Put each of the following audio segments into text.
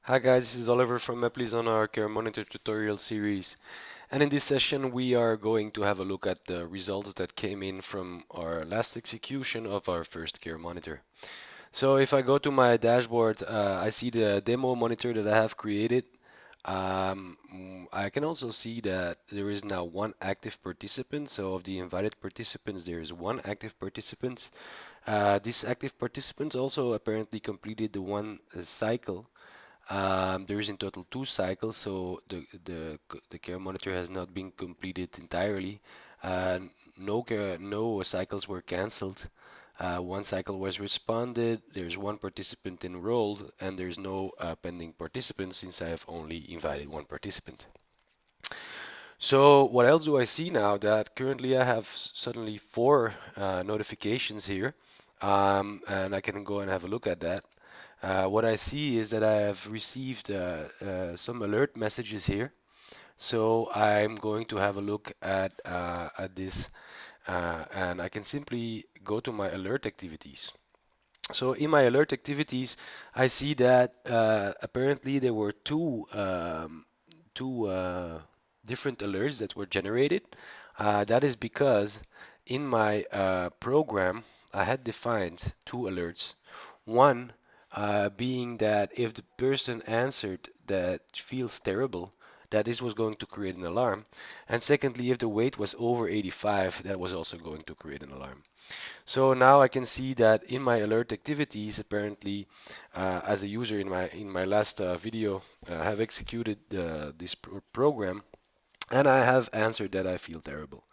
Hi guys, this is Oliver from Mapleys on our Caremonitor tutorial series. And in this session we are going to have a look at the results that came in from our last execution of our first Caremonitor. So if I go to my dashboard, I see the demo monitor that I have created. I can also see that there is now one active participant. So of the invited participants, there is one active participant. This active participant also apparently completed the one cycle. There is in total two cycles, so the care monitor has not been completed entirely. Uh, no cycles were cancelled. One cycle was responded. There's one participant enrolled, and there's no pending participants since I have only invited one participant. So what else do I see now? That currently I have suddenly four notifications here, and I can go and have a look at that. What I see is that I have received some alert messages here. So I'm going to have a look at this, and I can simply go to my alert activities. So in my alert activities, I see that apparently there were two different alerts that were generated. That is because in my program, I had defined two alerts. One being that if the person answered that feels terrible, that this was going to create an alarm. And secondly, if the weight was over 85, that was also going to create an alarm. So now I can see that in my alert activities, apparently, as a user in my last video, I have executed this program, and I have answered that I feel terrible.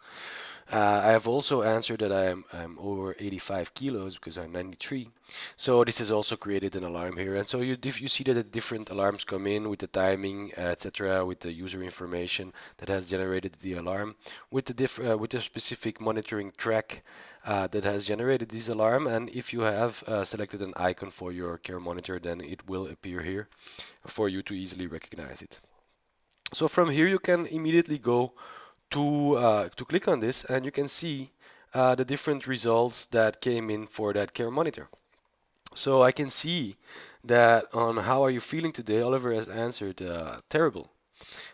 I have also answered that I'm over 85 kilos because I'm 93. So this has also created an alarm here. And so you see that the different alarms come in with the timing, etc., with the user information that has generated the alarm, with the specific monitoring track that has generated this alarm. And if you have selected an icon for your care monitor, then it will appear here for you to easily recognize it. So from here you can immediately go to click on this, and you can see the different results that came in for that care monitor. So I can see that on how are you feeling today, Oliver has answered terrible,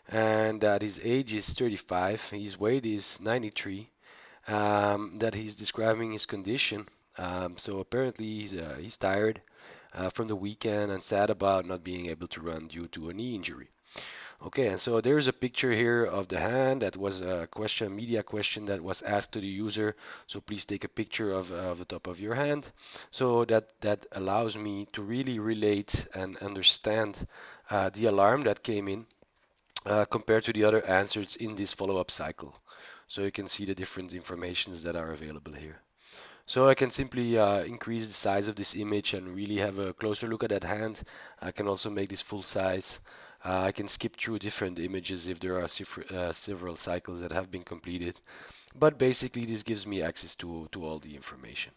and that his age is 35, his weight is 93, that he's describing his condition. So apparently he's tired from the weekend and sad about not being able to run due to a knee injury. Okay, and so there's a picture here of the hand. That was a question, media question that was asked to the user. So please take a picture of the top of your hand. So that allows me to really relate and understand the alarm that came in compared to the other answers in this follow-up cycle. So you can see the different informations that are available here. So I can simply increase the size of this image and really have a closer look at that hand. I can also make this full size. I can skip through different images if there are several cycles that have been completed. But basically this gives me access to all the information.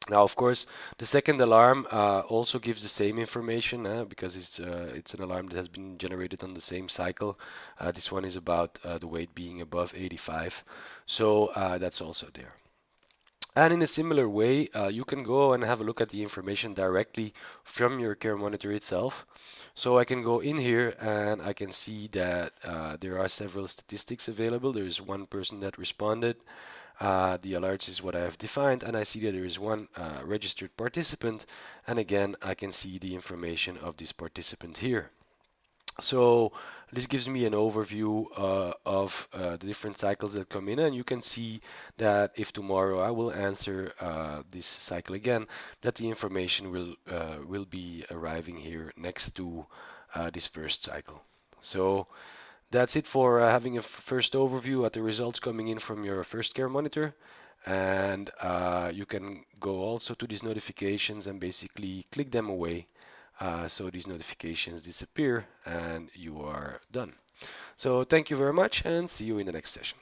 Now, of course, the second alarm also gives the same information because it's an alarm that has been generated on the same cycle. This one is about the weight being above 85, so that's also there. And in a similar way, you can go and have a look at the information directly from your care monitor itself. So I can go in here and I can see that there are several statistics available. There's one person that responded. The alerts is what I have defined, and I see that there is one registered participant. And again, I can see the information of this participant here. So this gives me an overview of the different cycles that come in, and you can see that if tomorrow I will answer this cycle again, that the information will be arriving here next to this first cycle. So that's it for having a first overview at the results coming in from your first care monitor. And you can go also to these notifications and basically click them away so these notifications disappear and you are done. So thank you very much and see you in the next session.